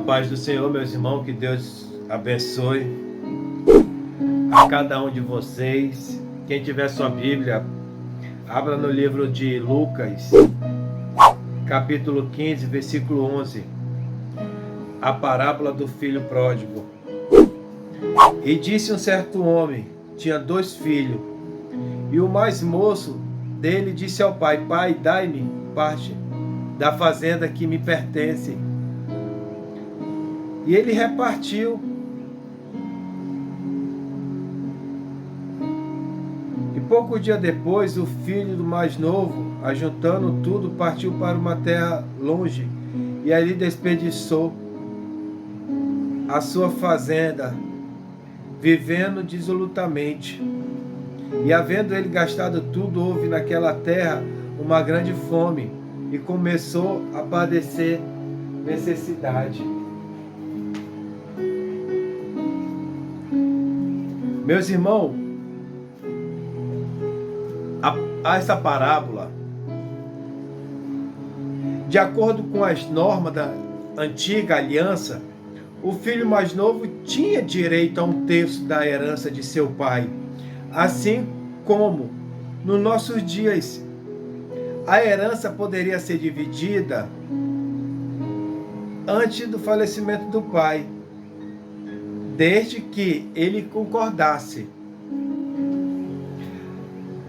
paz do Senhor, meus irmãos, que Deus abençoe a cada um de vocês. Quem tiver sua Bíblia, abra no livro de Lucas, capítulo 15, versículo 11, a parábola do filho pródigo. E disse um certo homem, tinha 2 filhos, e o mais moço dele disse ao pai: Pai, dai-me parte da fazenda que me pertence. E ele repartiu. E pouco dia depois, o filho do mais novo, ajuntando tudo, partiu para uma terra longe, e ali desperdiçou a sua fazenda, vivendo dissolutamente. E havendo ele gastado tudo, houve naquela terra uma grande fome, e começou a padecer necessidade. Meus irmãos, essa parábola, de acordo com as normas da antiga aliança, o filho mais novo tinha direito a 1/3 da herança de seu pai, assim como nos nossos dias a herança poderia ser dividida antes do falecimento do pai, desde que ele concordasse.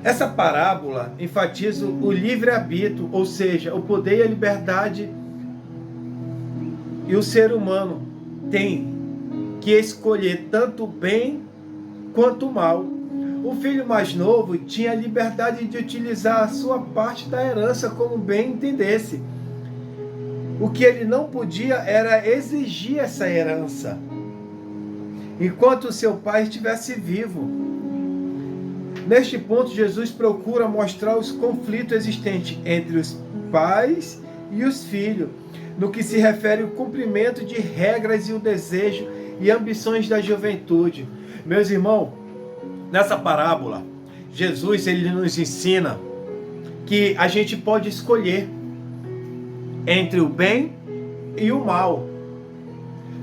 Essa parábola enfatiza o livre-arbítrio, ou seja, o poder e a liberdade, e o ser humano tem que escolher tanto o bem quanto o mal. O filho mais novo tinha a liberdade de utilizar a sua parte da herança como bem entendesse. O que ele não podia era exigir essa herança enquanto seu pai estivesse vivo. Neste ponto, Jesus procura mostrar os conflitos existentes entre os pais e os filhos, no que se refere ao cumprimento de regras e o desejo e ambições da juventude. Meus irmãos, nessa parábola, Jesus ele nos ensina que a gente pode escolher entre o bem e o mal.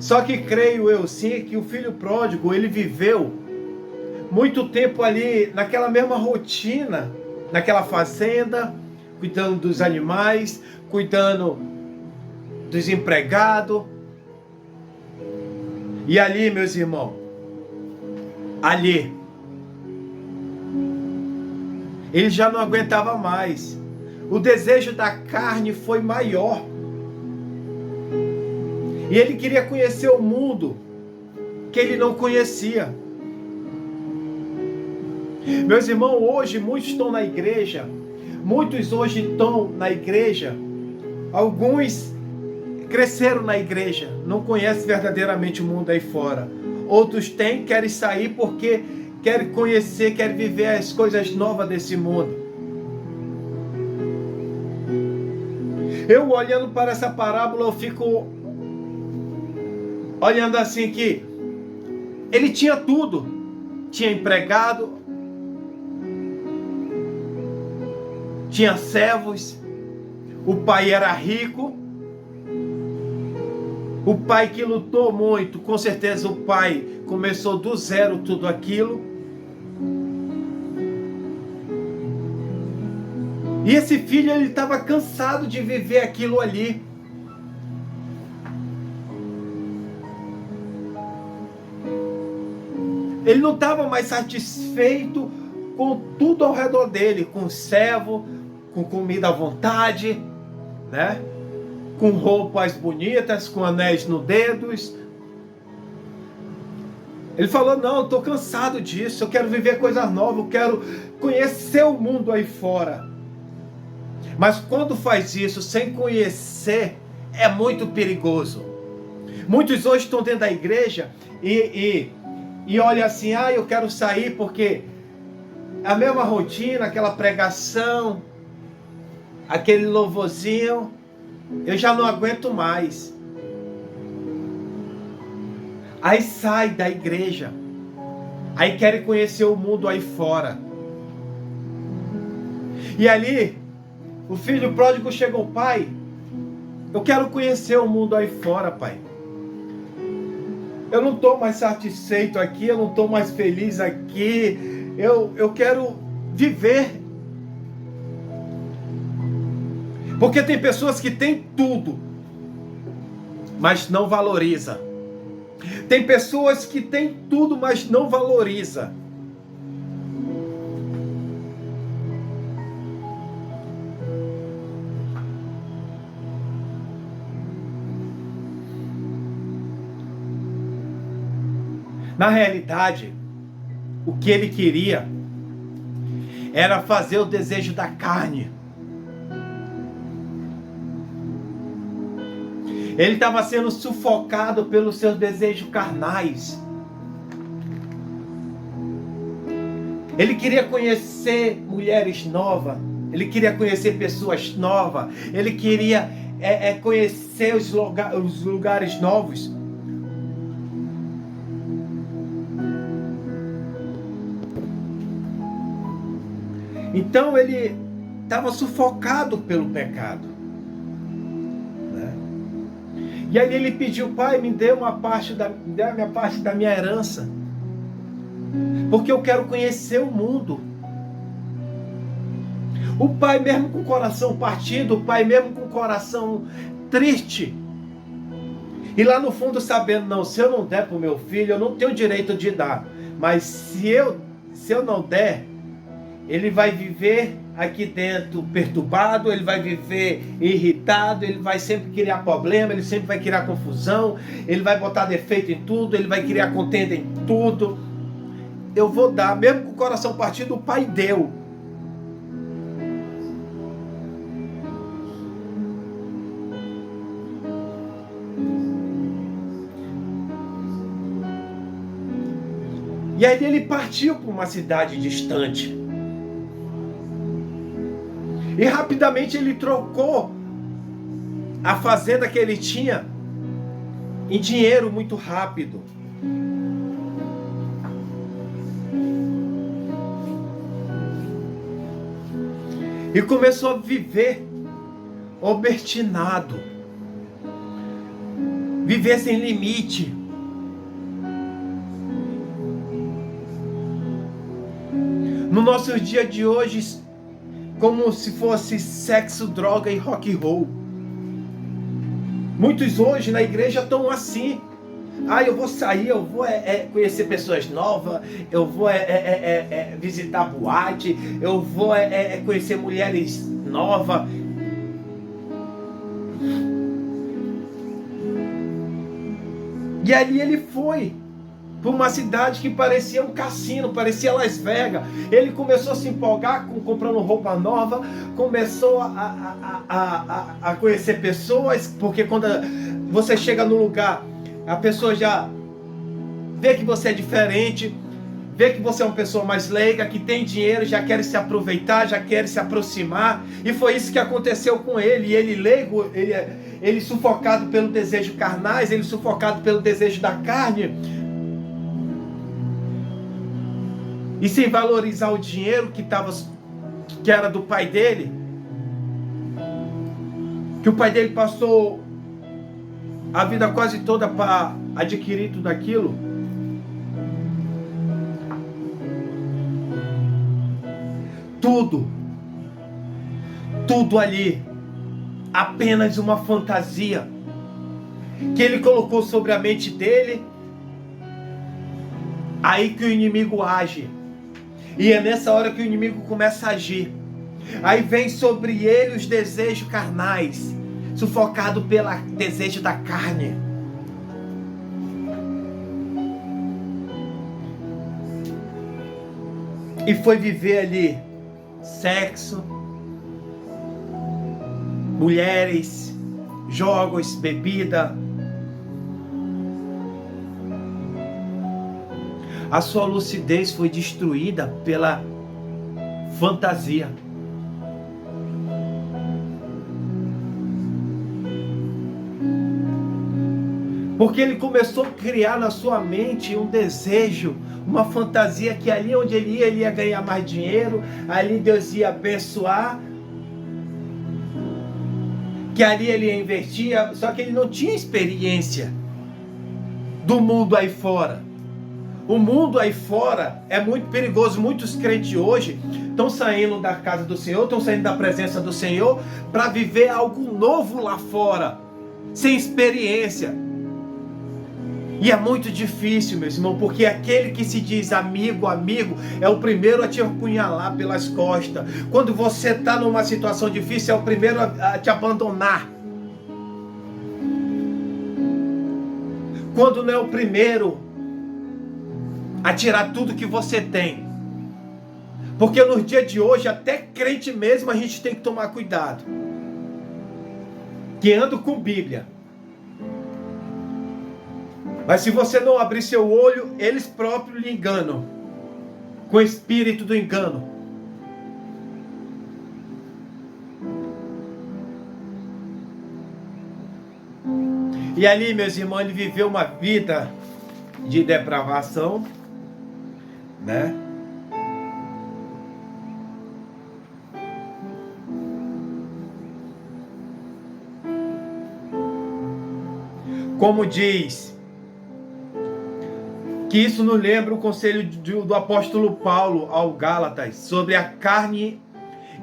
Só que creio eu sim que o filho pródigo, ele viveu muito tempo ali naquela mesma rotina, naquela fazenda, cuidando dos animais, cuidando dos empregados. E ali, meus irmãos, ali, ele já não aguentava mais. O desejo da carne foi maior. E ele queria conhecer o mundo que ele não conhecia. Meus irmãos, hoje muitos estão na igreja. Muitos hoje estão na igreja. Alguns cresceram na igreja, não conhecem verdadeiramente o mundo aí fora. Outros têm, querem sair porque querem conhecer, querem viver as coisas novas desse mundo. Eu olhando para essa parábola, eu fico olhando assim que ele tinha tudo. Tinha empregado, tinha servos, o pai era rico, o pai que lutou muito, com certeza o pai começou do zero tudo aquilo. E esse filho, ele estava cansado de viver aquilo ali. Ele não estava mais satisfeito com tudo ao redor dele, com servo, com comida à vontade, né? Com roupas bonitas, com anéis nos dedos. Ele falou: não, eu estou cansado disso, eu quero viver coisas novas, eu quero conhecer o mundo aí fora. Mas quando faz isso sem conhecer, é muito perigoso. Muitos hoje estão dentro da igreja e olham assim: eu quero sair porque a mesma rotina, aquela pregação, aquele louvorzinho, eu já não aguento mais. Aí sai da igreja, aí querem conhecer o mundo aí fora. E ali, o filho pródigo chegou: pai, eu quero conhecer o mundo aí fora, pai. Eu não estou mais satisfeito aqui, eu não estou mais feliz aqui. Eu quero viver. Porque tem pessoas que têm tudo, mas não valoriza. Tem pessoas que têm tudo, mas não valoriza. Na realidade, o que ele queria era fazer o desejo da carne. Ele estava sendo sufocado pelos seus desejos carnais. Ele queria conhecer mulheres novas. Ele queria conhecer pessoas novas. Ele queria conhecer os lugares novos. Então ele estava sufocado pelo pecado. E aí ele pediu: pai, me dê uma parte da minha herança, porque eu quero conhecer o mundo. O pai mesmo com o coração partido, o pai mesmo com o coração triste, e lá no fundo sabendo: não, se eu não der para o meu filho, eu não tenho direito de dar, mas se eu não der, ele vai viver aqui dentro perturbado, ele vai viver irritado, ele vai sempre criar problema, ele sempre vai criar confusão, ele vai botar defeito em tudo, ele vai criar contenda em tudo. Eu vou dar, mesmo com o coração partido, o pai deu. E aí ele partiu para uma cidade distante. E rapidamente ele trocou a fazenda que ele tinha em dinheiro muito rápido. E começou a viver obstinado. Viver sem limite. No nosso dia de hoje, como se fosse sexo, droga e rock and roll. Muitos hoje na igreja estão assim. Eu vou sair, eu vou conhecer pessoas novas, eu vou visitar boate, eu vou conhecer mulheres novas. E ali ele foi para uma cidade que parecia um cassino, parecia Las Vegas. Ele começou a se empolgar comprando roupa nova, começou a conhecer pessoas, porque quando você chega no lugar, a pessoa já vê que você é diferente, vê que você é uma pessoa mais leiga, que tem dinheiro, já quer se aproveitar, já quer se aproximar. E foi isso que aconteceu com ele. E ele leigo, ele sufocado pelo desejo carnais, ele sufocado pelo desejo da carne, e sem valorizar o dinheiro que era do pai dele, que o pai dele passou a vida quase toda para adquirir tudo aquilo. Tudo ali, apenas uma fantasia que ele colocou sobre a mente dele. Aí que o inimigo age. E é nessa hora que o inimigo começa a agir. Aí vem sobre ele os desejos carnais, sufocado pelo desejo da carne. E foi viver ali sexo, mulheres, jogos, bebida. A sua lucidez foi destruída pela fantasia. Porque ele começou a criar na sua mente um desejo, uma fantasia que ali onde ele ia ganhar mais dinheiro, ali Deus ia abençoar, que ali ele ia investir, só que ele não tinha experiência do mundo aí fora. O mundo aí fora é muito perigoso. Muitos crentes hoje estão saindo da casa do Senhor, estão saindo da presença do Senhor para viver algo novo lá fora, sem experiência. E é muito difícil, meus irmãos, porque aquele que se diz amigo, é o primeiro a te apunhalar pelas costas. Quando você está numa situação difícil, é o primeiro a te abandonar. Quando não é o primeiro a tirar tudo que você tem. Porque nos dias de hoje, até crente mesmo, a gente tem que tomar cuidado. Que ando com Bíblia. Mas se você não abrir seu olho, eles próprios lhe enganam. Com o espírito do engano. E ali, meus irmãos, ele viveu uma vida de depravação, né? Como diz, que isso nos lembra o conselho do apóstolo Paulo ao Gálatas, sobre a carne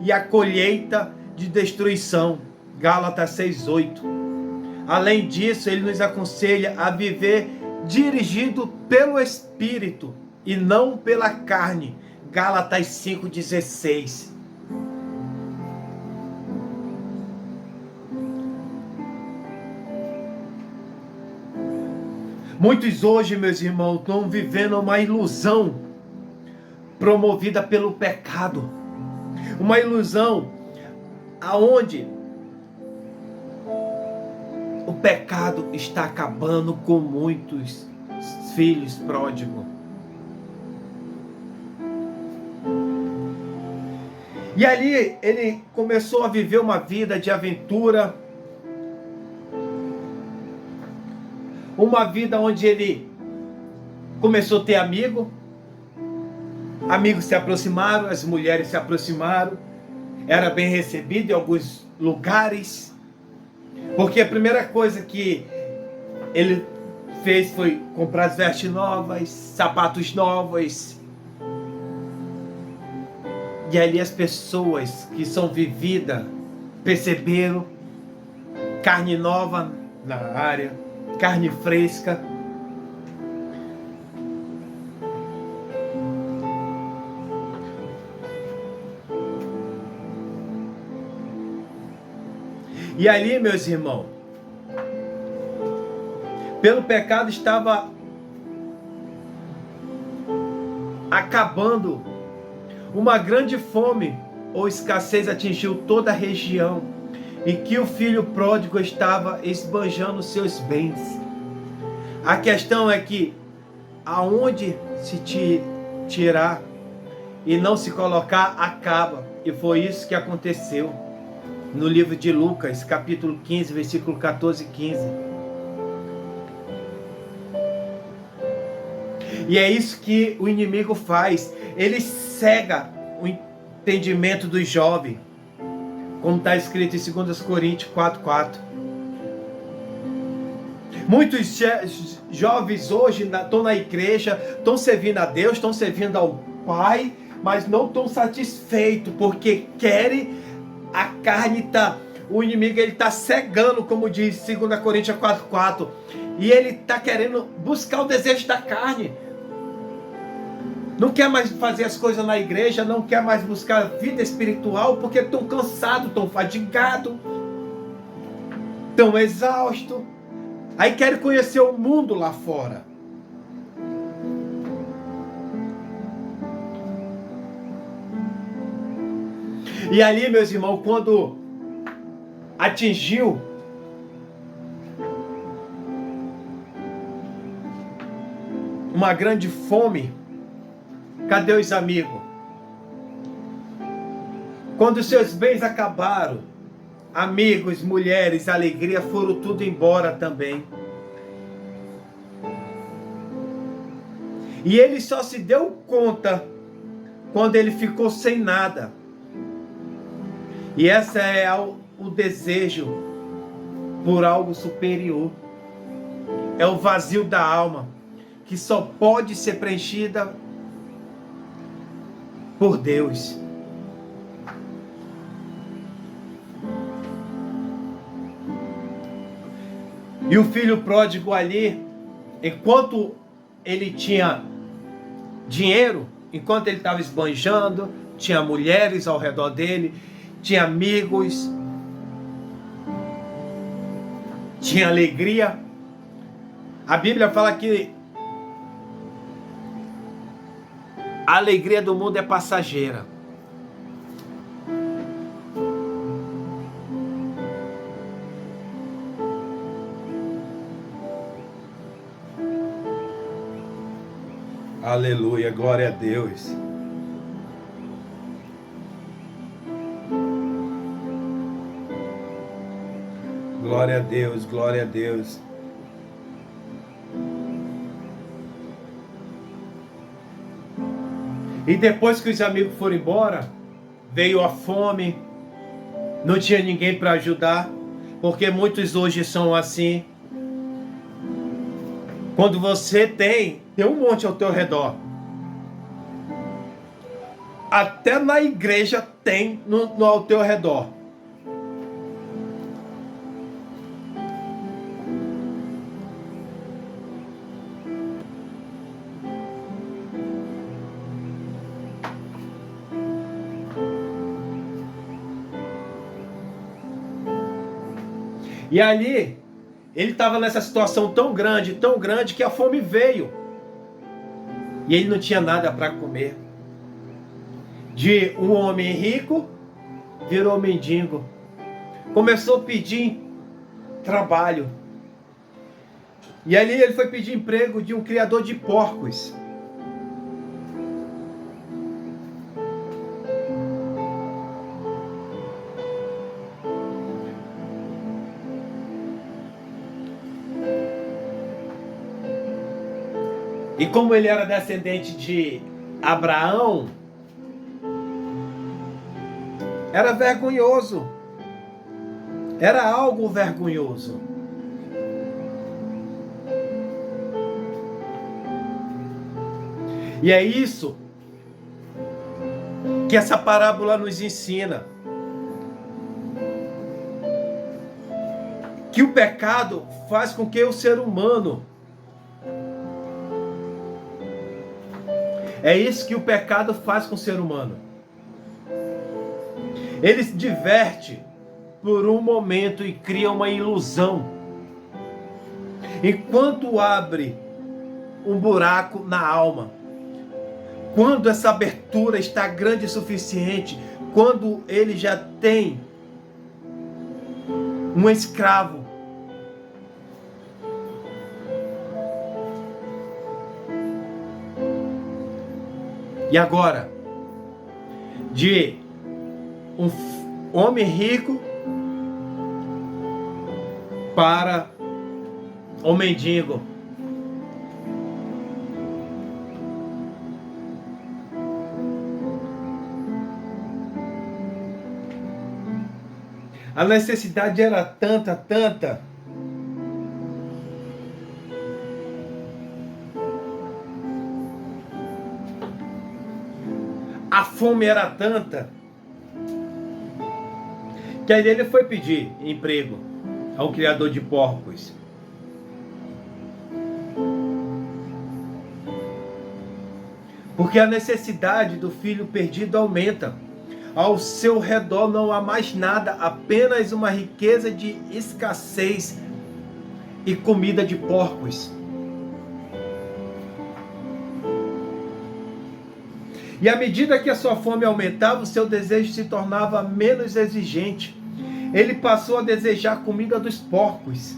e a colheita de destruição, Gálatas 6:8. Além disso, ele nos aconselha a viver dirigido pelo Espírito e não pela carne, Gálatas 5:16. Muitos hoje, meus irmãos, estão vivendo uma ilusão promovida pelo pecado. Uma ilusão aonde o pecado está acabando com muitos filhos pródigos. E ali ele começou a viver uma vida de aventura, uma vida onde ele começou a ter amigos se aproximaram, as mulheres se aproximaram, era bem recebido em alguns lugares, porque a primeira coisa que ele fez foi comprar as vestes novas, sapatos novos. E ali as pessoas que são vividas perceberam carne nova na área, carne fresca. E ali, meus irmãos, pelo pecado estava acabando. Uma grande fome ou escassez atingiu toda a região, e que o filho pródigo estava esbanjando seus bens. A questão é que aonde se tirar e não se colocar, acaba. E foi isso que aconteceu no livro de Lucas, capítulo 15, versículo 14 e 15. E é isso que o inimigo faz. Ele cega o entendimento dos jovens, como está escrito em 2 Coríntios 4:4. Muitos jovens hoje estão na igreja, estão servindo a Deus, estão servindo ao Pai, mas não estão satisfeitos, porque querem, a carne está, o inimigo ele está cegando, como diz 2 Coríntios 4:4, e ele está querendo buscar o desejo da carne. Não quer mais fazer as coisas na igreja, não quer mais buscar a vida espiritual, porque estão cansados, estão fadigados, estão exaustos. Aí querem conhecer o mundo lá fora. E ali, meus irmãos, quando atingiu uma grande fome, cadê os amigos? Quando seus bens acabaram, amigos, mulheres, alegria, foram tudo embora também. E ele só se deu conta quando ele ficou sem nada. E essa é o desejo por algo superior. é o vazio da alma, que só pode ser preenchida por Deus. E o filho pródigo ali, enquanto ele tinha dinheiro, enquanto ele estava esbanjando, tinha mulheres ao redor dele, tinha amigos, tinha alegria. A Bíblia fala que a alegria do mundo é passageira. Aleluia, glória a Deus. Glória a Deus, glória a Deus. E depois que os amigos foram embora, veio a fome, não tinha ninguém para ajudar, porque muitos hoje são assim. Quando você tem um monte ao teu redor. Até na igreja tem ao teu redor. E ali, ele estava nessa situação tão grande, que a fome veio. E ele não tinha nada para comer. De um homem rico, virou mendigo. Começou a pedir trabalho. E ali ele foi pedir emprego de um criador de porcos. E como ele era descendente de Abraão, era vergonhoso. Era algo vergonhoso. E é isso que essa parábola nos ensina. Que o pecado faz com que o ser humano... É isso que o pecado faz com o ser humano. Ele se diverte por um momento e cria uma ilusão. Enquanto abre um buraco na alma. Quando essa abertura está grande o suficiente, quando ele já tem um escravo, e agora, de um homem rico para um mendigo. A necessidade era tanta. A fome era tanta que aí ele foi pedir emprego ao criador de porcos. Porque a necessidade do filho perdido aumenta. Ao seu redor não há mais nada, apenas uma riqueza de escassez e comida de porcos. E à medida que a sua fome aumentava, o seu desejo se tornava menos exigente. Ele passou a desejar a comida dos porcos.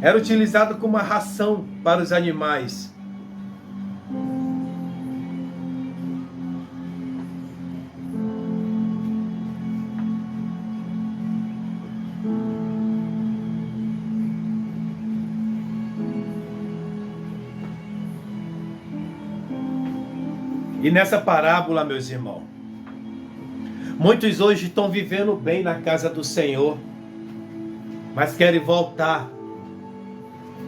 Era utilizado como uma ração para os animais. E nessa parábola, meus irmãos, muitos hoje estão vivendo bem na casa do Senhor, mas querem voltar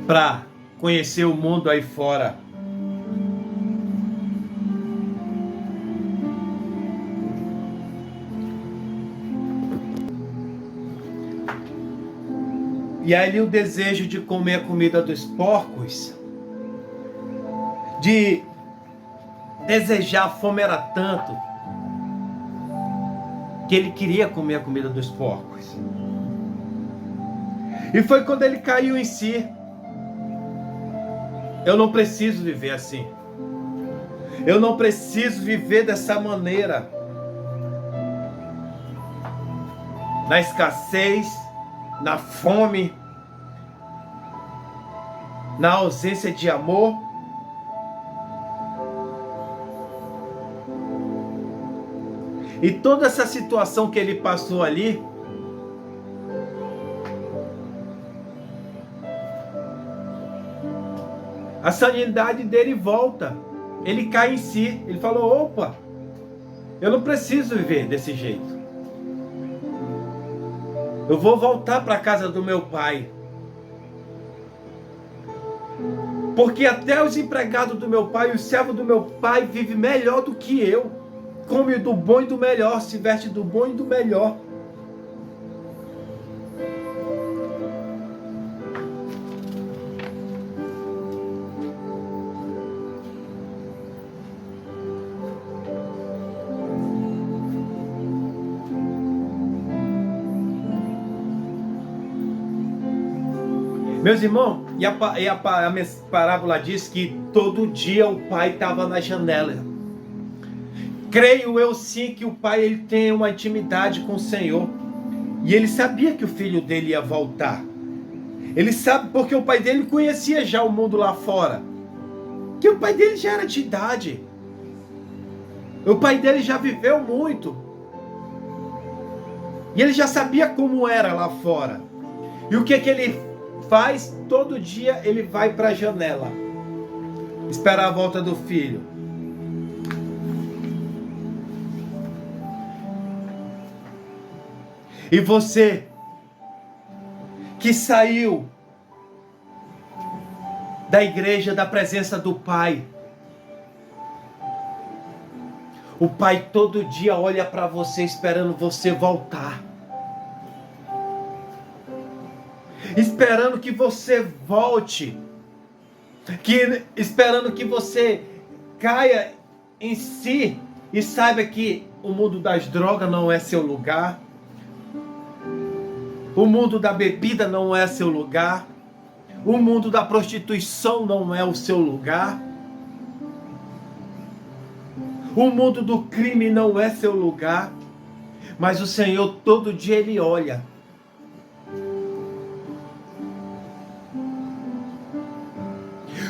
para conhecer o mundo aí fora. E aí o desejo de comer a comida dos porcos, de desejar, a fome era tanto que ele queria comer a comida dos porcos. E foi quando ele caiu em si. Eu não preciso viver assim. Eu não preciso viver dessa maneira. Na escassez, na fome, na ausência de amor. E toda essa situação que ele passou ali, a sanidade dele volta. Ele cai em si. Ele falou, opa, eu não preciso viver desse jeito. Eu vou voltar para a casa do meu pai. Porque até os empregados do meu pai, os servos do meu pai vivem melhor do que eu. Come do bom e do melhor, se veste do bom e do melhor. Meus irmãos, e a parábola diz que todo dia o pai estava na janela. Creio eu sim que o pai ele tem uma intimidade com o Senhor. E ele sabia que o filho dele ia voltar. Ele sabe porque o pai dele conhecia já o mundo lá fora. Que o pai dele já era de idade. O pai dele já viveu muito. E ele já sabia como era lá fora. E o que ele faz? Todo dia ele vai para a janela esperar a volta do filho. E você que saiu da igreja, da presença do pai, o pai todo dia olha para você esperando você voltar. Esperando que você volte, esperando que você caia em si e saiba que o mundo das drogas não é seu lugar, o mundo da bebida não é seu lugar, o mundo da prostituição não é o seu lugar, o mundo do crime não é seu lugar, mas o Senhor todo dia ele olha.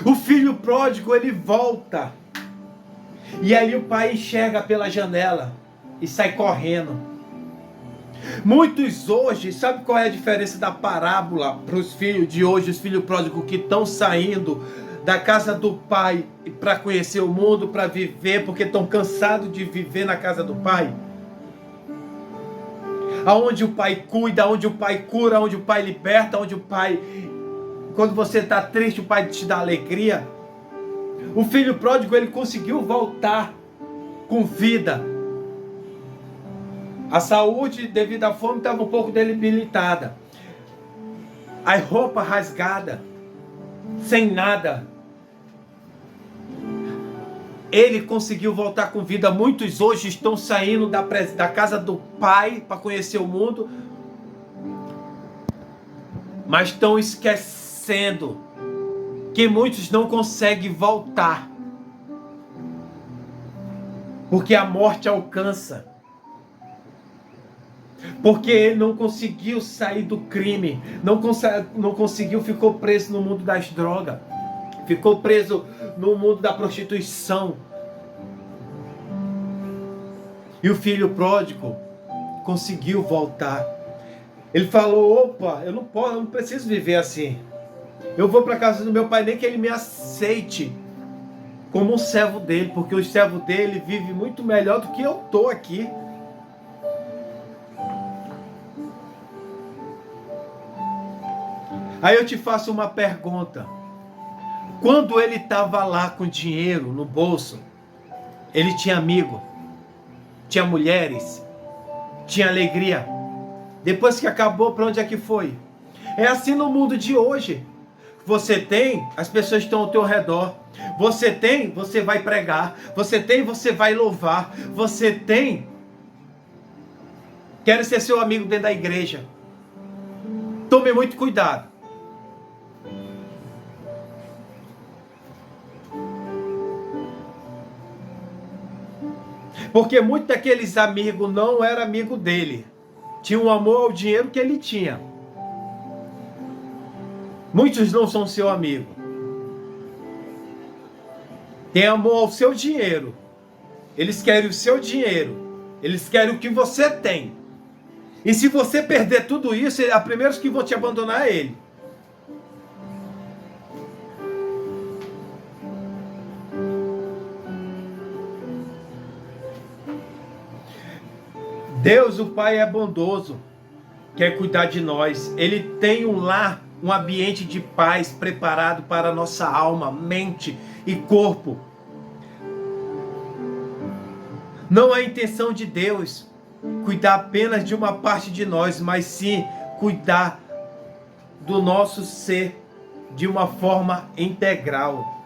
O filho pródigo, ele volta. E ali o pai enxerga pela janela e sai correndo. Muitos hoje, sabe qual é a diferença da parábola para os filhos de hoje, os filhos pródigos que estão saindo da casa do pai para conhecer o mundo, para viver, porque estão cansados de viver na casa do pai? Aonde o pai cuida, onde o pai cura, onde o pai liberta, onde o pai... Quando você está triste, o pai te dá alegria. O filho pródigo, ele conseguiu voltar com vida. A saúde, devido à fome, estava um pouco debilitada. A roupa rasgada, sem nada. Ele conseguiu voltar com vida. Muitos hoje estão saindo da casa do pai para conhecer o mundo, mas estão esquecendo que muitos não conseguem voltar, porque a morte alcança, porque ele não conseguiu sair do crime, não conseguiu, ficou preso no mundo das drogas, ficou preso no mundo da prostituição. E o filho pródigo conseguiu voltar. Ele falou, opa, eu não preciso viver assim. Eu vou para a casa do meu pai, nem que ele me aceite como um servo dele, porque o servo dele vive muito melhor do que eu estou aqui. Aí eu te faço uma pergunta. Quando ele estava lá com dinheiro no bolso, ele tinha amigo, tinha mulheres, tinha alegria. Depois que acabou, para onde é que foi? É assim no mundo de hoje. Você tem, as pessoas estão ao teu redor. Você tem, você vai pregar. Você tem, você vai louvar. Você tem, quero ser seu amigo dentro da igreja. Tome muito cuidado. Porque muitos daqueles amigos não eram amigo dele. Tinha um amor ao dinheiro que ele tinha. Muitos não são seu amigo. Tem amor ao seu dinheiro. Eles querem o seu dinheiro. Eles querem o que você tem. E se você perder tudo isso, a primeiros que vão te abandonar é ele. Deus, o Pai, é bondoso, quer cuidar de nós. Ele tem um lar, um ambiente de paz preparado para a nossa alma, mente e corpo. Não é a intenção de Deus cuidar apenas de uma parte de nós, mas sim cuidar do nosso ser de uma forma integral.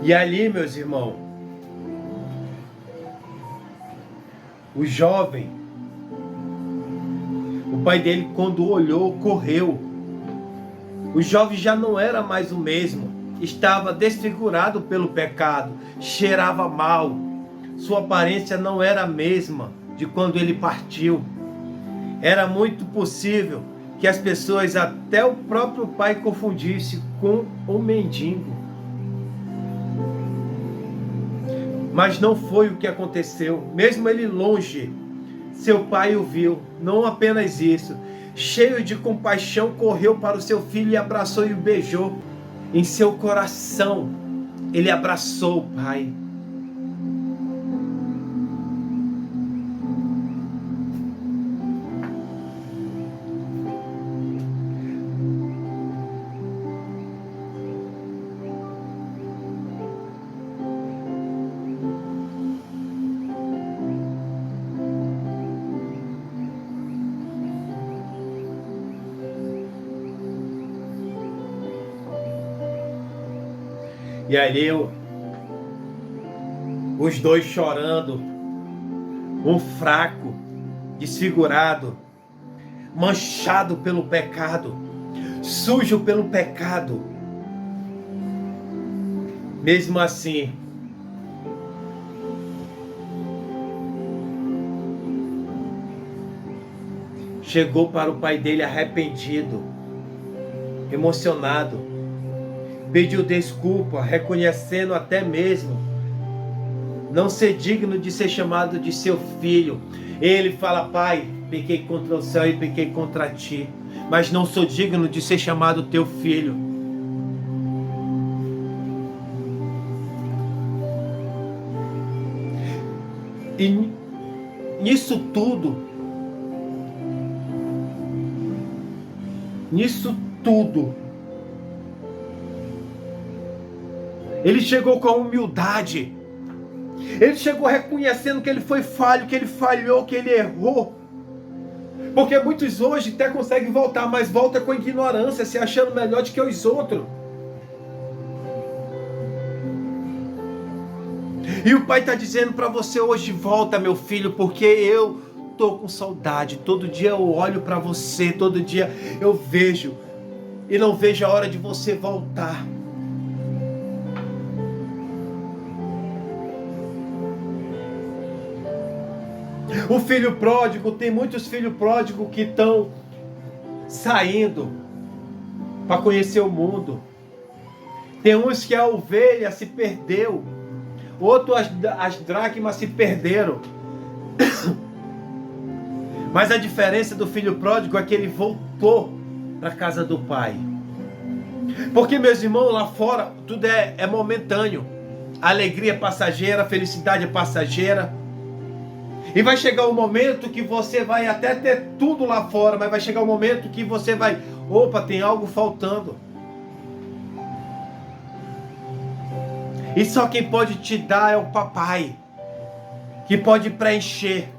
E ali, meus irmãos, o jovem, o pai dele, quando olhou, correu. O jovem já não era mais o mesmo, estava desfigurado pelo pecado, cheirava mal, sua aparência não era a mesma de quando ele partiu. Era muito possível que as pessoas, até o próprio pai, confundissem com o mendigo. Mas não foi o que aconteceu. Mesmo ele longe, seu pai o viu. Não apenas isso, cheio de compaixão, correu para o seu filho e abraçou e o beijou. Em seu coração, ele abraçou o pai. E ali os dois chorando, um fraco, desfigurado, manchado pelo pecado, sujo pelo pecado. Mesmo assim, chegou para o pai dele arrependido, emocionado, pediu desculpa, reconhecendo até mesmo não ser digno de ser chamado de seu filho. Ele fala: pai, pequei contra o céu e pequei contra ti, mas não sou digno de ser chamado teu filho. E nisso tudo, ele chegou com a humildade. Ele chegou reconhecendo que ele foi falho, que ele falhou, que ele errou. Porque muitos hoje até conseguem voltar, mas volta com ignorância, se achando melhor do que os outros. E o pai está dizendo para você hoje: volta, meu filho, porque eu estou com saudade. Todo dia eu olho para você, todo dia eu vejo, e não vejo a hora de você voltar. O filho pródigo, tem muitos filhos pródigos que estão saindo para conhecer o mundo. Tem uns que a ovelha se perdeu, outros as dracmas se perderam. Mas a diferença do filho pródigo é que ele voltou para a casa do pai. Porque, meus irmãos, lá fora tudo é momentâneo. A alegria é passageira, a felicidade é passageira. E vai chegar um momento que você vai até ter tudo lá fora, mas vai chegar um momento que você vai, opa, tem algo faltando. E só quem pode te dar é o papai, que pode preencher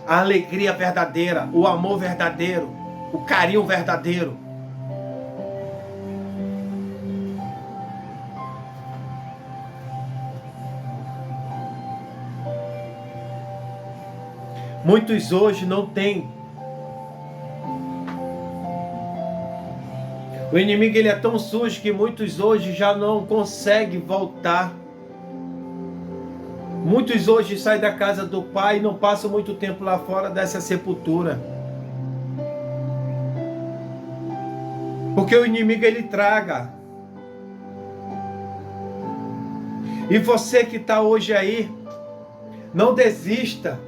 a alegria verdadeira, o amor verdadeiro, o carinho verdadeiro. Muitos hoje não têm. O inimigo ele é tão sujo que muitos hoje já não conseguem voltar. Muitos hoje saem da casa do pai e não passam muito tempo lá fora dessa sepultura. Porque o inimigo ele traga. E você que está hoje aí, não desista.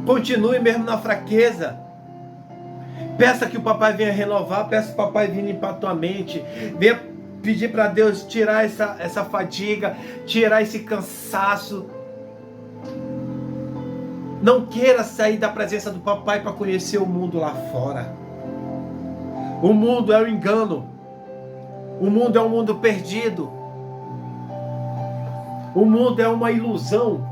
Continue mesmo na fraqueza. Peça que o papai venha renovar, peça que o papai venha limpar a tua mente. Venha pedir para Deus tirar essa fadiga, tirar esse cansaço. Não queira sair da presença do papai para conhecer o mundo lá fora. O mundo é um engano. O mundo é um mundo perdido. O mundo é uma ilusão.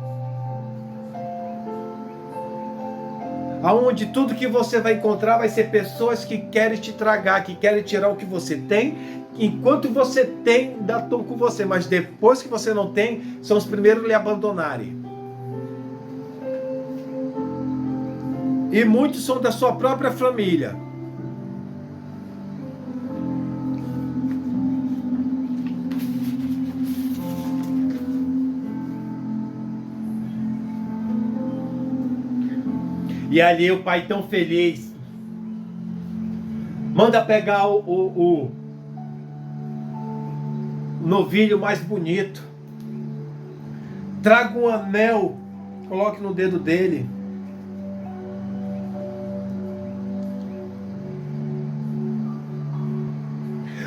Aonde tudo que você vai encontrar vai ser pessoas que querem te tragar, que querem tirar o que você tem. Enquanto você tem, ainda estão com você. Mas depois que você não tem, são os primeiros a lhe abandonarem. E muitos são da sua própria família. E ali o pai tão feliz manda pegar o novilho mais bonito, traga um anel, coloque no dedo dele.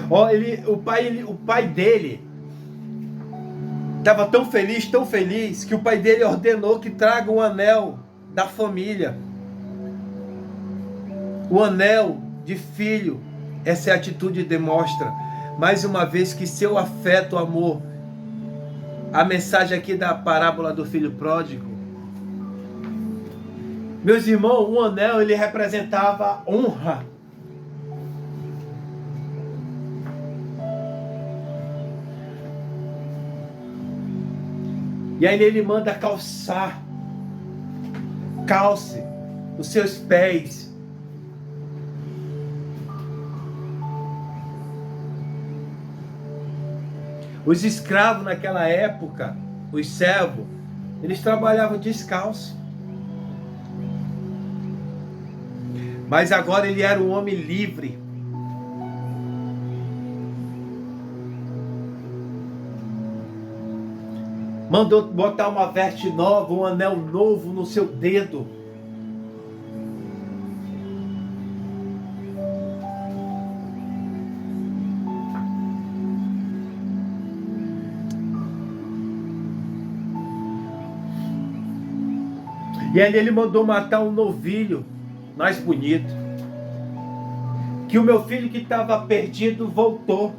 Ó, o pai dele estava tão feliz, que o pai dele ordenou que traga um anel da família. O anel de filho, essa é a atitude que demonstra, mais uma vez, que seu afeto, amor, a mensagem aqui da parábola do filho pródigo. Meus irmãos, o anel, ele representava honra. E aí ele manda calçar, calce os seus pés. Os escravos naquela época, os servos, eles trabalhavam descalço. Mas agora ele era um homem livre. Mandou botar uma veste nova, um anel novo no seu dedo. E aí ele mandou matar um novilho mais bonito. Que o meu filho que estava perdido voltou.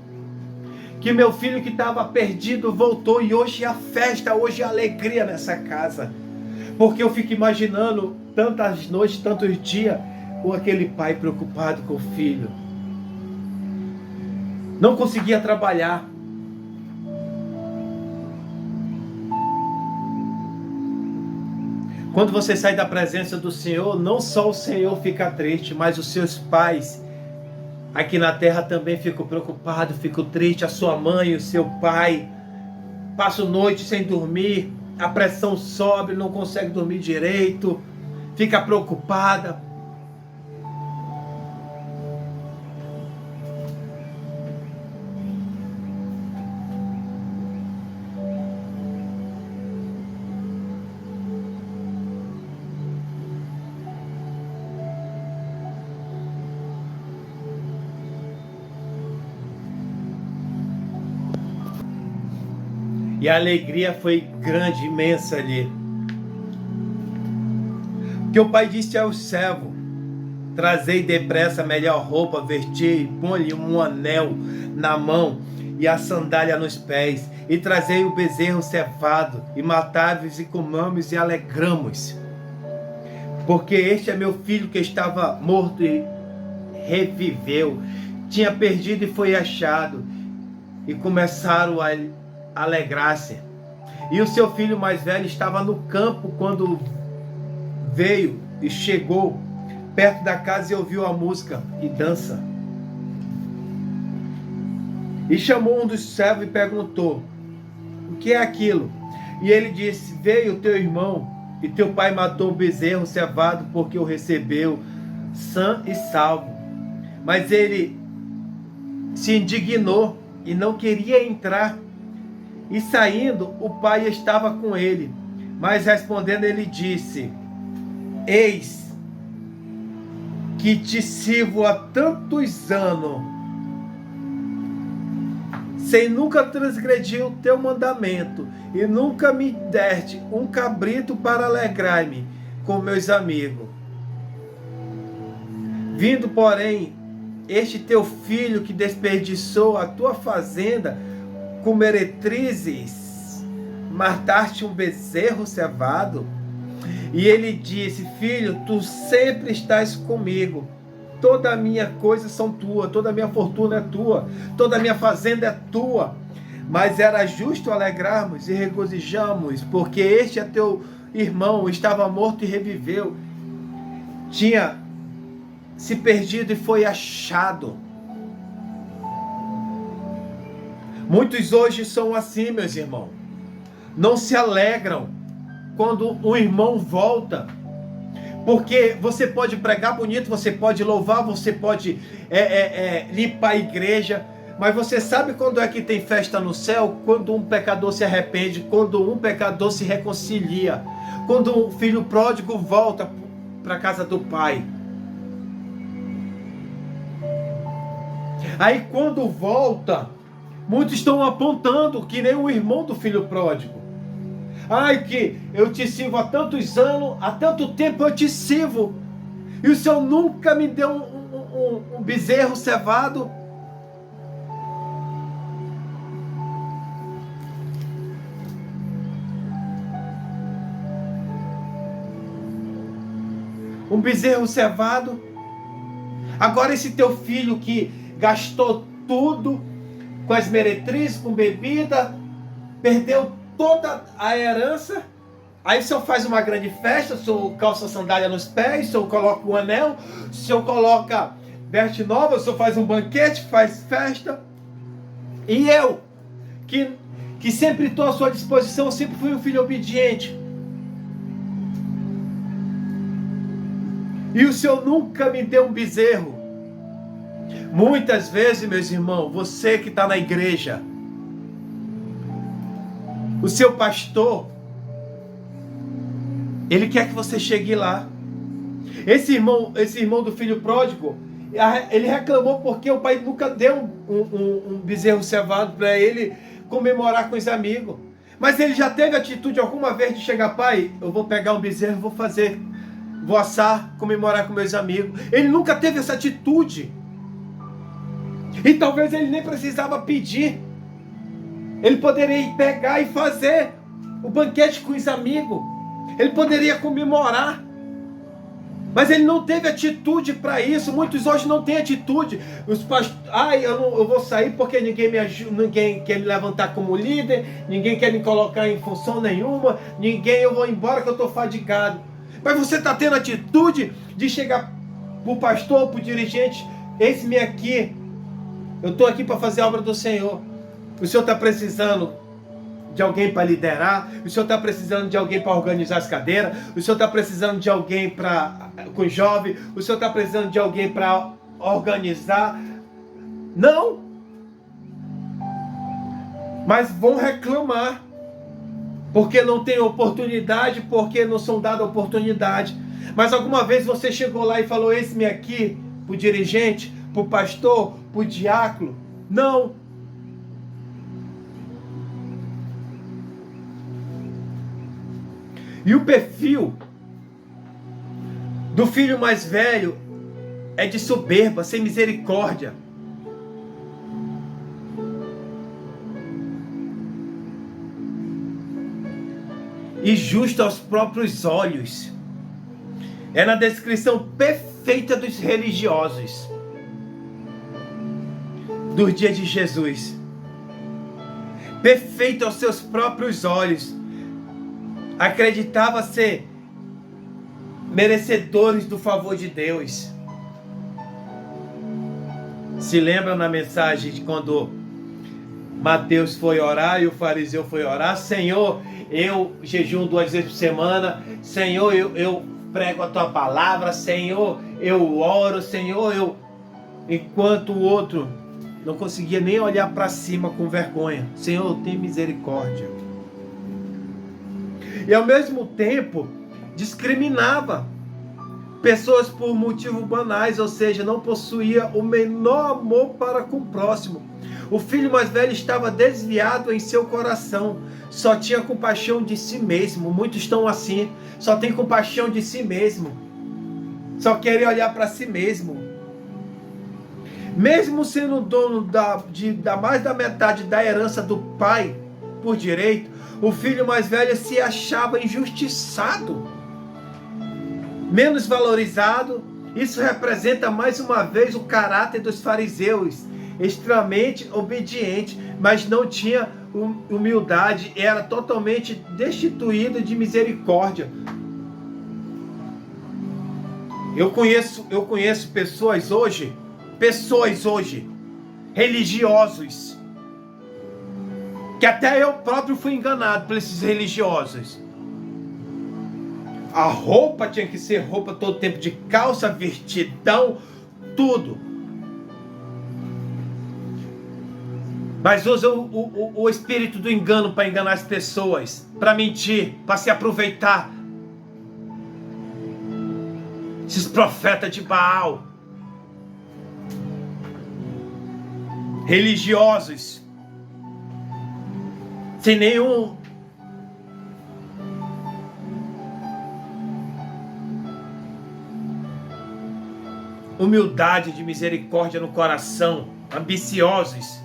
Que meu filho que estava perdido voltou. E hoje é a festa, hoje é a alegria nessa casa. Porque eu fico imaginando tantas noites, tantos dias, com aquele pai preocupado com o filho. Não conseguia trabalhar. Quando você sai da presença do Senhor, não só o Senhor fica triste, mas os seus pais aqui na terra também ficam preocupados, ficam tristes. A sua mãe e o seu pai passam noite sem dormir, a pressão sobe, não consegue dormir direito, fica preocupada. E a alegria foi grande, imensa ali. Que o pai disse ao servo: trazei depressa a melhor roupa, vestir, põe-lhe um anel na mão e a sandália nos pés, e trazei o bezerro cevado, e matai-vos e comamos e alegramos. Porque este é meu filho que estava morto e reviveu, tinha perdido e foi achado. E começaram a alegrar-se. E o seu filho mais velho estava no campo quando veio e chegou perto da casa e ouviu a música e dança. E chamou um dos servos e perguntou: o que é aquilo? E ele disse: veio o teu irmão e teu pai matou o bezerro cevado porque o recebeu sã e salvo. Mas ele se indignou e não queria entrar. E saindo, o pai estava com ele. Mas respondendo, ele disse: eis que te sirvo há tantos anos, sem nunca transgredir o teu mandamento, e nunca me deste um cabrito para alegrar-me com meus amigos. Vindo, porém, este teu filho que desperdiçou a tua fazenda com meretrizes, mataste um bezerro cevado? E ele disse: filho, tu sempre estás comigo, toda a minha coisa são tua, toda a minha fortuna é tua, toda a minha fazenda é tua. Mas era justo alegrarmos e regozijamos, porque este é teu irmão, estava morto e reviveu, tinha se perdido e foi achado. Muitos hoje são assim, meus irmãos, não se alegram quando um irmão volta, porque você pode pregar bonito, você pode louvar, você pode limpar a igreja, mas você sabe quando é que tem festa no céu? Quando um pecador se arrepende, quando um pecador se reconcilia, quando um filho pródigo volta para a casa do pai. Aí quando volta, muitos estão apontando que nem o irmão do filho pródigo. Ai, que eu te sirvo há tantos anos, há tanto tempo eu te sirvo, e o Senhor nunca me deu um bezerro cevado. Um bezerro cevado. Agora esse teu filho que gastou tudo com as meretrizes, com bebida, perdeu toda a herança. Aí o senhor faz uma grande festa, o senhor calça sandália nos pés, o senhor coloca um anel, o senhor coloca veste nova, o senhor faz um banquete, faz festa. E eu, que sempre estou à sua disposição, sempre fui um filho obediente. E o Senhor nunca me deu um bezerro. Muitas vezes, meus irmãos, você que está na igreja, o seu pastor, ele quer que você chegue lá. Esse irmão do filho pródigo, ele reclamou porque o pai nunca deu um bezerro cevado para ele comemorar com os amigos. Mas ele já teve atitude alguma vez de chegar: pai, eu vou pegar um bezerro, vou assar, comemorar com meus amigos. Ele nunca teve essa atitude. E talvez ele nem precisava pedir. Ele poderia pegar e fazer o banquete com os amigos. Ele poderia comemorar. Mas ele não teve atitude para isso. Muitos hoje não têm atitude. Os pastores: eu vou sair porque ninguém me ajuda, ninguém quer me levantar como líder, ninguém quer me colocar em função nenhuma, eu vou embora que eu estou fadigado. Mas você está tendo atitude de chegar para o pastor, para o dirigente: eis-me aqui, eu estou aqui para fazer a obra do Senhor. O Senhor está precisando de alguém para liderar, o Senhor está precisando de alguém para organizar as cadeiras, o Senhor está precisando de alguém com jovem, o Senhor está precisando de alguém para organizar. Não! Mas vão reclamar, porque não tem oportunidade, porque não são dadas oportunidade. Mas alguma vez você chegou lá e falou: eis-me aqui, para o dirigente, para o pastor, para o diácono? Não. E o perfil do filho mais velho é de soberba, sem misericórdia. E justo aos próprios olhos. É na descrição perfeita dos religiosos dos dias de Jesus. Perfeito aos seus próprios olhos. Acreditava ser merecedores do favor de Deus. Se lembra na mensagem de quando Mateus foi orar e o fariseu foi orar? Senhor, eu jejuo 2 vezes por semana. Senhor, eu prego a tua palavra. Senhor, eu oro. Senhor, eu... Enquanto o outro não conseguia nem olhar para cima com vergonha. Senhor, tem misericórdia. E ao mesmo tempo discriminava pessoas por motivos banais, ou seja, não possuía o menor amor para com o próximo. O filho mais velho estava desviado em seu coração, só tinha compaixão de si mesmo. Muitos estão assim, só tem compaixão de si mesmo, só querem olhar para si mesmo. Mesmo sendo dono da mais da metade da herança do pai por direito, o filho mais velho se achava injustiçado, menos valorizado. Isso representa mais uma vez o caráter dos fariseus, extremamente obediente, mas não tinha humildade, era totalmente destituído de misericórdia. Eu conheço pessoas hoje, religiosos, que até eu próprio fui enganado por esses religiosos. A roupa tinha que ser roupa todo tempo, de calça, vestidão, tudo. Mas usa o espírito do engano para enganar as pessoas, para mentir, para se aproveitar. Esses profetas de Baal, religiosos, sem nenhum humildade de misericórdia no coração, ambiciosos.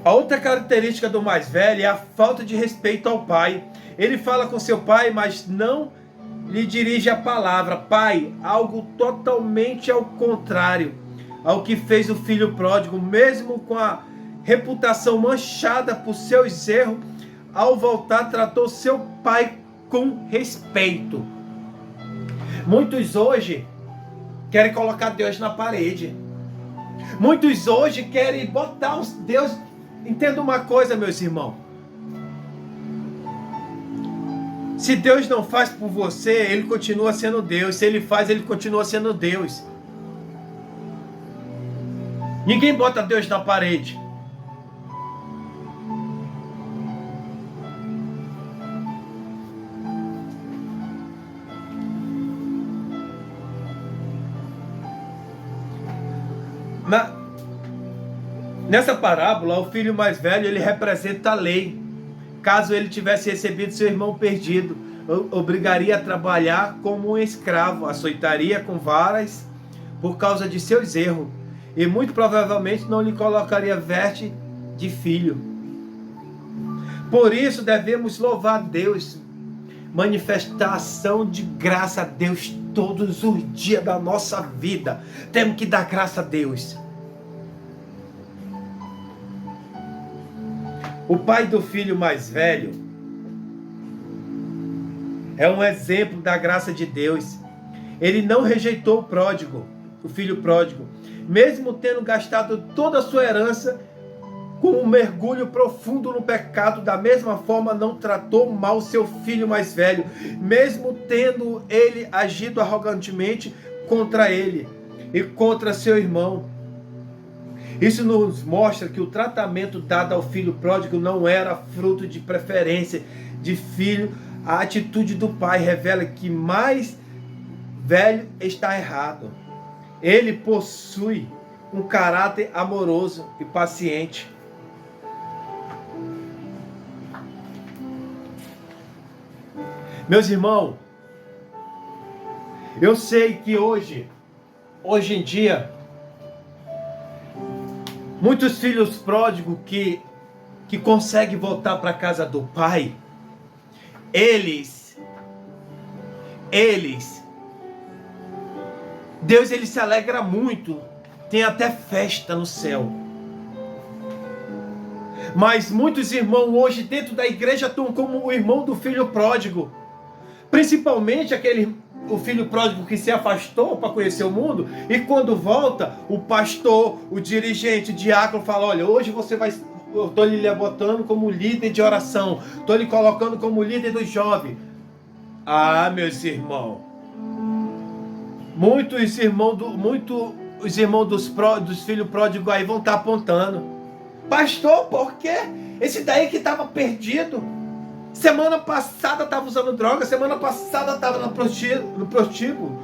A outra característica do mais velho é a falta de respeito ao pai. Ele fala com seu pai, mas não lhe dirige a palavra. Pai, algo totalmente ao contrário ao que fez o filho pródigo, mesmo com a reputação manchada por seus erros, ao voltar tratou seu pai com respeito. Muitos hoje querem colocar Deus na parede. Muitos hoje querem botar os Deus. Entenda uma coisa, meus irmãos. Se Deus não faz por você, Ele continua sendo Deus. Se Ele faz, Ele continua sendo Deus. Ninguém bota Deus na parede. Nessa parábola, o filho mais velho, ele representa a lei. Caso ele tivesse recebido seu irmão perdido, obrigaria a trabalhar como um escravo, açoitaria com varas por causa de seus erros, e muito provavelmente não lhe colocaria veste de filho. Por isso devemos louvar Deus, manifestação de graça a Deus todos os dias da nossa vida. Temos que dar graça a Deus. O pai do filho mais velho é um exemplo da graça de Deus. Ele não rejeitou o filho pródigo, mesmo tendo gastado toda a sua herança com um mergulho profundo no pecado. Da mesma forma, não tratou mal seu filho mais velho, mesmo tendo ele agido arrogantemente contra ele e contra seu irmão. Isso nos mostra que o tratamento dado ao filho pródigo não era fruto de preferência de filho. A atitude do pai revela que mais velho está errado. Ele possui um caráter amoroso e paciente. Meus irmãos, eu sei que hoje em dia, muitos filhos pródigos que conseguem voltar para a casa do pai, Deus ele se alegra muito, tem até festa no céu. Mas muitos irmãos hoje dentro da igreja estão como o irmão do filho pródigo, principalmente o filho pródigo que se afastou para conhecer o mundo, e quando volta, o pastor, o dirigente, o diácono fala: olha, hoje eu estou lhe botando como líder de oração, estou lhe colocando como líder dos jovens. Ah, meus irmãos, muitos irmãos dos filhos pródigos aí vão estar apontando: pastor, por quê? Esse daí que estava perdido, semana passada estava usando droga, semana passada estava no prostíbulo,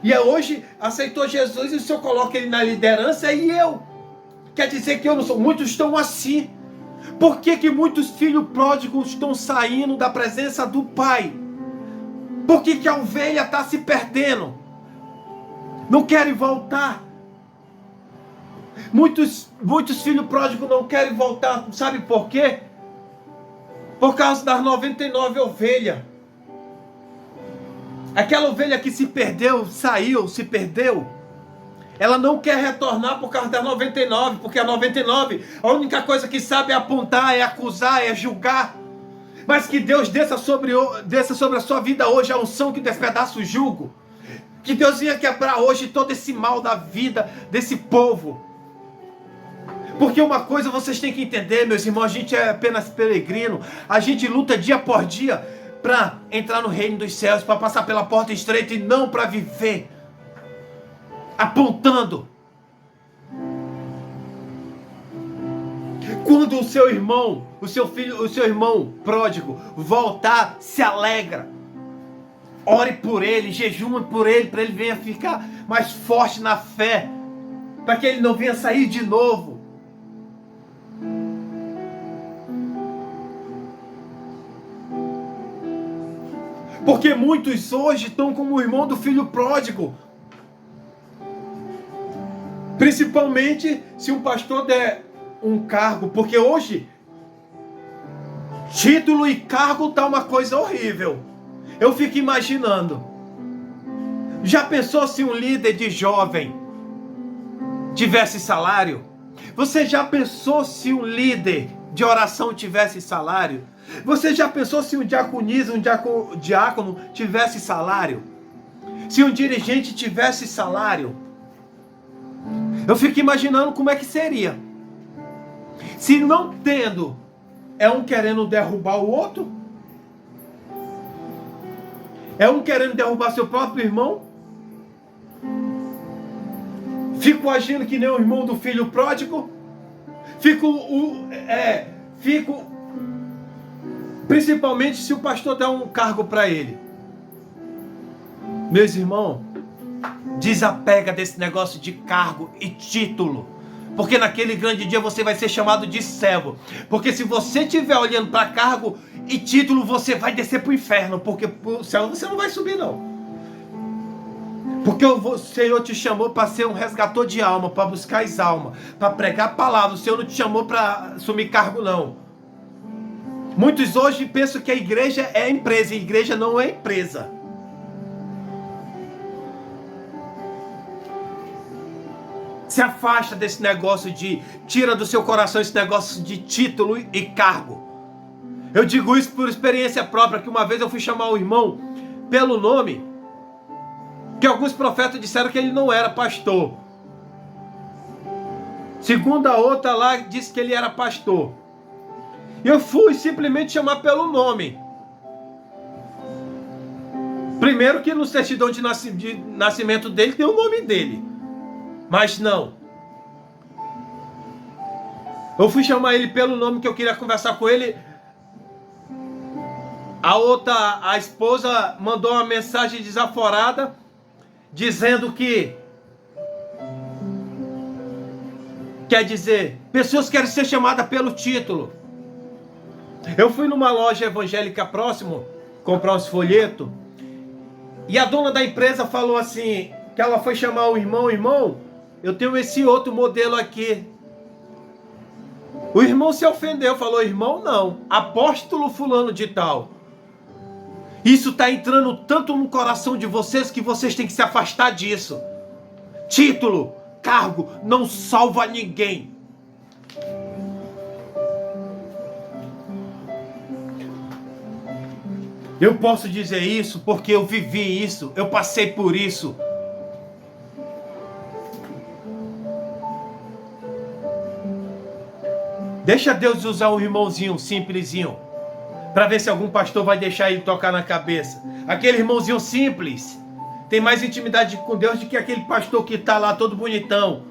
e hoje aceitou Jesus e o Senhor coloca ele na liderança, e eu? Quer dizer que eu não sou? Muitos estão assim. Por que muitos filhos pródigos estão saindo da presença do Pai? Por que a ovelha está se perdendo? Não querem voltar. Muitos filhos pródigos não querem voltar. Sabe por quê? Por causa das 99 ovelhas. Aquela ovelha que se perdeu, se perdeu. Ela não quer retornar por causa das 99, porque a 99, a única coisa que sabe é apontar, é acusar, é julgar. Mas que Deus desça sobre a sua vida hoje a unção que despedaça o jugo. Que Deus venha quebrar hoje todo esse mal da vida desse povo. Porque uma coisa vocês têm que entender, meus irmãos, a gente é apenas peregrino, a gente luta dia por dia para entrar no reino dos céus, para passar pela porta estreita e não para viver apontando. Quando o seu irmão, o seu irmão pródigo voltar, se alegra. Ore por ele, jejume por ele, para ele venha ficar mais forte na fé, para que ele não venha sair de novo. Porque muitos hoje estão como o irmão do filho pródigo. Principalmente se um pastor der um cargo, porque hoje título e cargo tá uma coisa horrível. Eu fico imaginando. Já pensou se um líder de jovem tivesse salário? Você já pensou se um líder de oração tivesse salário? Você já pensou se um diaconisa, um diácono tivesse salário? Se um dirigente tivesse salário? Eu fico imaginando como é que seria. Se não tendo, é um querendo derrubar o outro? É um querendo derrubar seu próprio irmão? Fico agindo que nem o irmão do filho pródigo? Fico principalmente se o pastor der um cargo para ele. Meus irmãos, desapega desse negócio de cargo e título. Porque naquele grande dia você vai ser chamado de servo. Porque se você estiver olhando para cargo e título, você vai descer para o inferno. Porque para o céu você não vai subir, não. Porque o Senhor te chamou para ser um resgator de alma, para buscar as almas, para pregar a palavra. O Senhor não te chamou para assumir cargo, não. Muitos hoje pensam que a igreja é empresa. E a igreja não é empresa. Se afasta desse negócio tira do seu coração esse negócio de título e cargo. Eu digo isso por experiência própria, que uma vez eu fui chamar o irmão pelo nome, que alguns profetas disseram que ele não era pastor. Segundo a outra lá, disse que ele era pastor. Eu fui simplesmente chamar pelo nome. Primeiro que no certidão de nascimento dele tem o nome dele. Mas não. Eu fui chamar ele pelo nome que eu queria conversar com ele. A esposa mandou uma mensagem desaforada, dizendo que, quer dizer, pessoas querem ser chamadas pelo título. Eu fui numa loja evangélica próximo comprar uns folhetos. E a dona da empresa falou assim, que ela foi chamar o irmão, eu tenho esse outro modelo aqui. O irmão se ofendeu, falou, irmão não, apóstolo fulano de tal. Isso está entrando tanto no coração de vocês que vocês têm que se afastar disso. Título, cargo, não salva ninguém. Eu posso dizer isso porque eu vivi isso, eu passei por isso. Deixa Deus usar um irmãozinho simplesinho, para ver se algum pastor vai deixar ele tocar na cabeça. Aquele irmãozinho simples tem mais intimidade com Deus do que aquele pastor que está lá todo bonitão,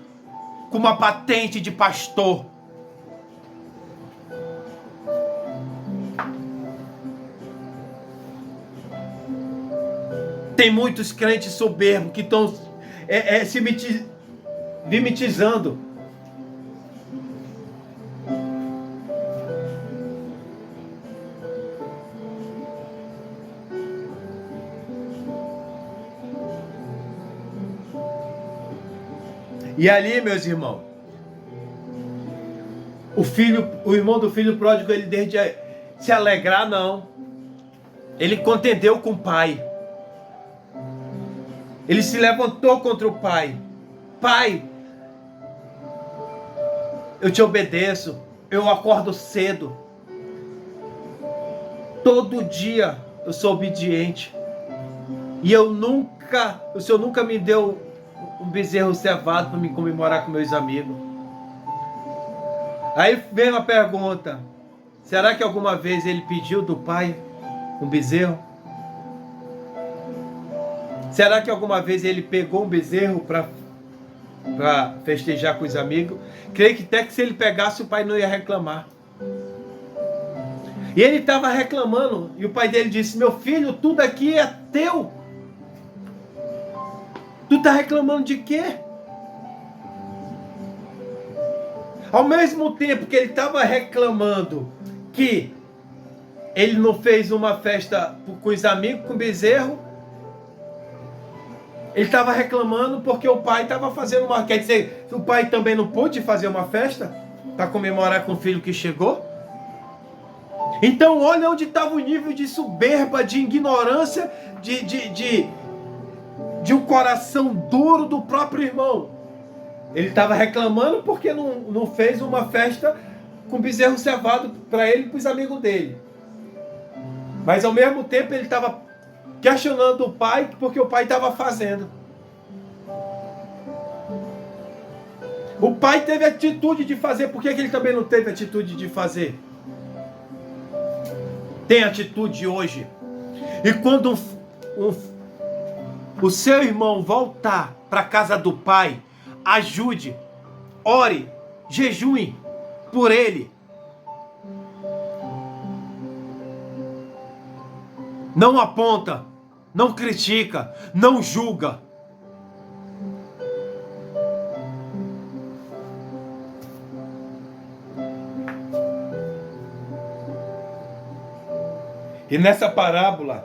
com uma patente de pastor. Tem muitos crentes soberbos que estão se mimetizando. E ali, meus irmãos, o irmão do filho pródigo, ele desde se alegrar, não. Ele contendeu com o pai. Ele se levantou contra o pai. Pai, eu te obedeço, eu acordo cedo. Todo dia eu sou obediente. E o Senhor nunca me deu um bezerro cevado para me comemorar com meus amigos. Aí vem uma pergunta: será que alguma vez ele pediu do pai um bezerro? Será que alguma vez ele pegou um bezerro para festejar com os amigos? Creio que até que se ele pegasse, o pai não ia reclamar. E ele estava reclamando, e o pai dele disse: meu filho, tudo aqui é teu. Tu está reclamando de quê? Ao mesmo tempo que ele estava reclamando que ele não fez uma festa com os amigos, com o bezerro, ele estava reclamando porque o pai estava fazendo uma... Quer dizer, o pai também não pôde fazer uma festa para comemorar com o filho que chegou? Então olha onde estava o nível de soberba, de ignorância, de um coração duro do próprio irmão. Ele estava reclamando porque não fez uma festa com bezerro cevado para ele e para os amigos dele. Mas ao mesmo tempo ele estava questionando o pai porque o pai estava fazendo. O pai teve atitude de fazer, por que ele também não teve atitude de fazer? Tem atitude hoje. E quando o seu irmão voltar para a casa do pai, ajude, ore, jejue por ele. Não aponta, não critica, não julga. E nessa parábola,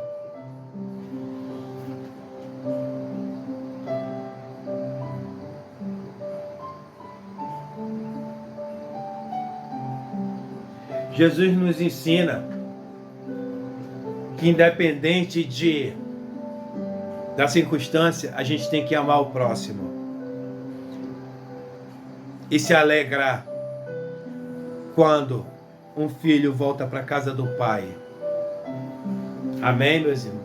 Jesus nos ensina que independente da circunstância, a gente tem que amar o próximo e se alegrar quando um filho volta para a casa do pai. Amém, meus irmãos?